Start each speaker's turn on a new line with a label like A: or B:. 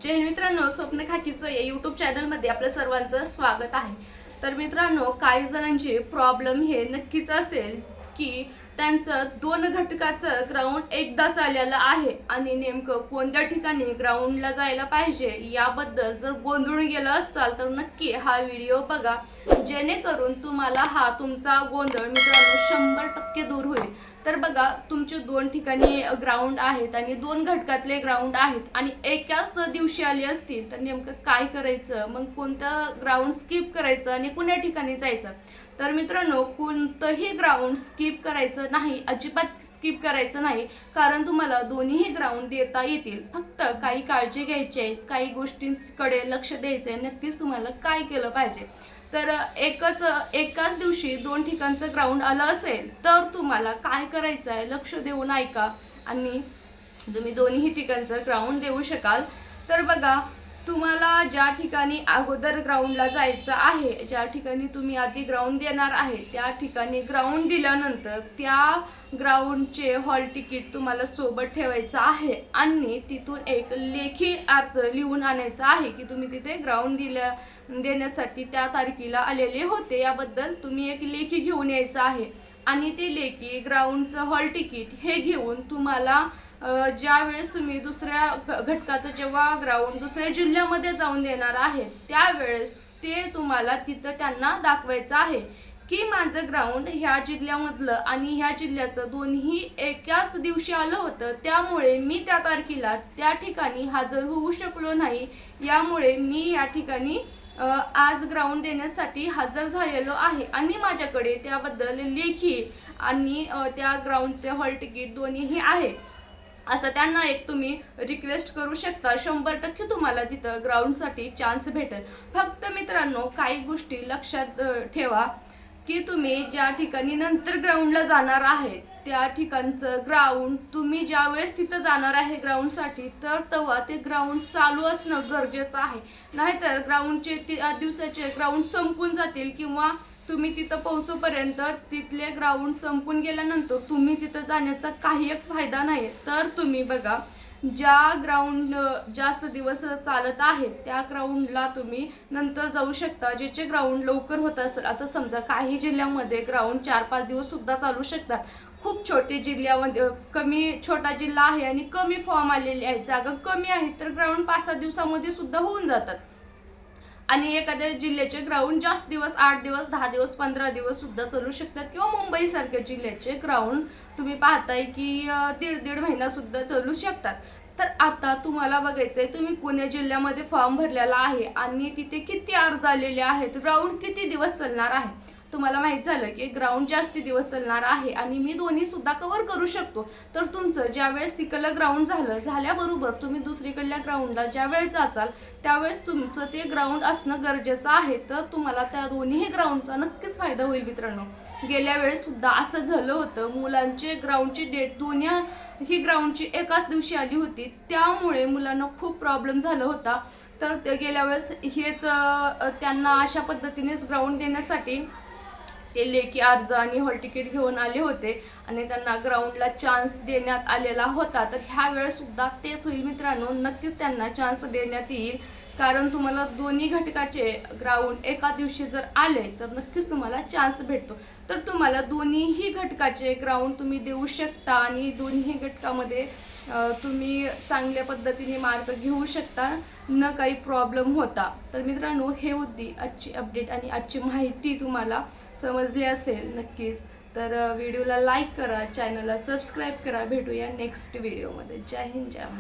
A: जय हिंद मित्रांनो, स्वप्न खाकीचं या यूट्यूब चॅनलमध्ये आपल्या सर्वांचं स्वागत आहे। तर मित्रांनो, काही जणांचे प्रॉब्लेम हे नक्कीच असेल की त्यांचं दोन घटकाचं ग्राउंड एकदाच आलेलं आहे आणि नेमकं कोणत्या ठिकाणी ग्राउंडला जायला पाहिजे याबद्दल जर गोंधळून गेलं असाल तर नक्की हा व्हिडिओ बघा, जेणेकरून तुम्हाला हा तुमचा गोंधळ मित्रांनो 100% दूर होईल। तर बघा, तुमचे दोन ठिकाणी ग्राउंड आहेत आणि दोन घटकातले ग्राउंड आहेत आणि एकाच दिवशी आले असतील तर नेमकं काय करायचं, मग कोणतं ग्राउंड स्किप करायचं आणि कुण्या ठिकाणी जायचं। तर मित्रांनो, कोणतंही ग्राउंड स्किप करायचं नाही, अजिबात स्किप करायचं नाही, कारण तुम्हाला दोन्हीही ग्राउंड देता येतील। फक्त काही काळजी घ्यायची आहे, काही गोष्टींकडे लक्ष द्यायचं आहे। नक्कीच तुम्हाला काय केलं पाहिजे, तर एकाच दिवशी दोन ठिकाणचं ग्राउंड आलं असेल तर तुम्हाला काय करायचं आहे, लक्ष देऊन ऐका आणि तुम्ही दोन्ही ठिकाणचं ग्राउंड देऊ शकाल। तर बघा, तुम्हाला ज्या ठिकाणी अगोदर ग्राउंडला जायचं आहे, ज्या ठिकाणी तुम्ही आधी ग्राउंड देणार आहे, त्या ठिकाणी ग्राउंड दिल्यानंतर त्या ग्राउंडचे हॉल तिकीट तुम्हाला सोबत ठेवायचं आहे आणि तिथून एक लेखी अर्ज लिहून आणायचा आहे की तुम्ही तिथे ग्राउंड देण्यासाठी त्या तारखेला आलेले होते, याबद्दल तुम्ही एक लेखी घेऊन यायचं आहे। आणि ते लेखी ग्राउंडचं हॉल तिकीट हे घेऊन तुम्हाला ज्या वेळेस तुम्ही दुसऱ्या घटकाचं जेव्हा ग्राउंड दुसऱ्या जिल्ह्यामध्ये जाऊन देणार आहे त्यावेळेस ते तुम्हाला तिथं त्यांना दाखवायचं आहे की माझं ग्राउंड ह्या जिल्ह्यामधलं आणि ह्या जिल्ह्याचं दोन्ही एकाच दिवशी आलं होतं, त्यामुळे मी त्या तारखेला त्या ठिकाणी हजर होऊ शकलो नाही, यामुळे मी या ठिकाणी आज ग्राउंड देण्यासाठी हजर झालेलो आहे आणि माझ्याकडे त्याबद्दल लेखी आणि त्या ग्राउंडचे हॉल तिकीट दोन्हीही आहे, असं त्यांना एक तुम्ही रिक्वेस्ट करू शकता। 100% तुम्हाला तिथं ग्राउंडसाठी चान्स भेटेल। फक्त मित्रांनो, काही गोष्टी लक्षात ठेवा की तुम्ही ज्या ठिकाणी नंतर ग्राउंडला जाणार आहे त्या ठिकाणचं ग्राउंड तुम्ही ज्या वेळेस तिथं जाणार आहे ग्राउंडसाठी तर तेव्हा ते ग्राउंड चालू असणं गरजेचं आहे, नाहीतर ग्राउंडचे दिवसाचे ग्राउंड संपून जातील किंवा तुम्ही तिथं पोहोचोपर्यंत तिथले ग्राउंड संपून गेल्यानंतर तुम्ही तिथं जाण्याचा काही एक फायदा नाही। तर तुम्ही बघा, ज्या ग्राउंड जास्त दिवस चालत आहेत त्या ग्राउंडला तुम्ही नंतर जाऊ शकता, ज्याचे ग्राउंड लवकर होत असेल। आता समजा काही जिल्ह्यामध्ये ग्राउंड 4-5 दिवस सुद्धा चालू शकतात, खूप छोटे जिल्ह्यामध्ये छोटा जिल्हा आहे आणि कमी फॉर्म आलेले आहेत, जागा कमी आहेत, तर ग्राउंड 5-7 दिवसामध्ये सुद्धा होऊन जातात। आणि एखाद्या जिल्ह्याचे ग्राउंड जास्त दिवस 8 दिवस 10 दिवस 15 दिवस सुद्धा चालू शकतात किंवा मुंबई सारख्या जिल्ह्याचे ग्राउंड तुम्ही पाहताय की दीड महिना सुद्धा चालू शकतात। तर आता तुम्हाला बघायचंय तुम्ही कोण्या जिल्ह्यामध्ये फॉर्म भरलेला आहे आणि तिथे किती अर्ज आलेले आहेत, ग्राउंड किती दिवस चालणार आहे। तुम्हाला माहित झालं की ग्राउंड जास्ती दिवस चालणार आहे आणि मी दोन्ही सुद्धा कव्हर करू शकतो, तर तुमचं ज्यावेळेस तिकडलं ग्राउंड झाल्याबरोबर तुम्ही दुसरीकडल्या ग्राउंडला ज्यावेळेस जाचाल त्यावेळेस तुमचं ते ग्राउंड असणं गरजेचं आहे, तर तुम्हाला त्या दोन्ही ग्राउंडचा नक्कीच फायदा होईल। मित्रांनो, गेल्या वेळेस सुद्धा असं झालं होतं, मुलांचे ग्राउंडची डेट दोन्ही ग्राउंडची एकाच दिवशी आली होती, त्यामुळे मुलांना खूप प्रॉब्लेम झाला होता। तर गेल्या वेळेस हेच त्यांना अशा पद्धतीनेच ग्राउंड देण्यासाठी ते लेखी अर्ज आणि हॉल तिकीट घेऊन आले होते आणि त्यांना ग्राउंडला चान्स देण्यात आलेला होता। तर ह्या वेळेस सुद्धा तेच होईल मित्रांनो, नक्कीच त्यांना चान्स देण्यात येईल, कारण तुम्हाला दोन्ही घटकाचे ग्राउंड एका दिवशी जर आले तर नक्कीच तुम्हाला चान्स भेटतो। तर तुम्हाला दोन्हीही घटकाचे ग्राउंड तुम्ही देऊ शकता आणि दोन्ही घटकामध्ये तुम्ही चांगल्या पद्धतीने मार्क घेऊ शकता, न काही प्रॉब्लेम होता। तर मित्रांनो, हे होती आजची अपडेट आणि आजची माहिती तुम्हाला समजली असेल नक्कीच। तर व्हिडिओला लाईक करा, चॅनलला सबस्क्राईब करा। भेटूया नेक्स्ट व्हिडिओमध्ये। जय हिंद, जय महाराष्ट्र।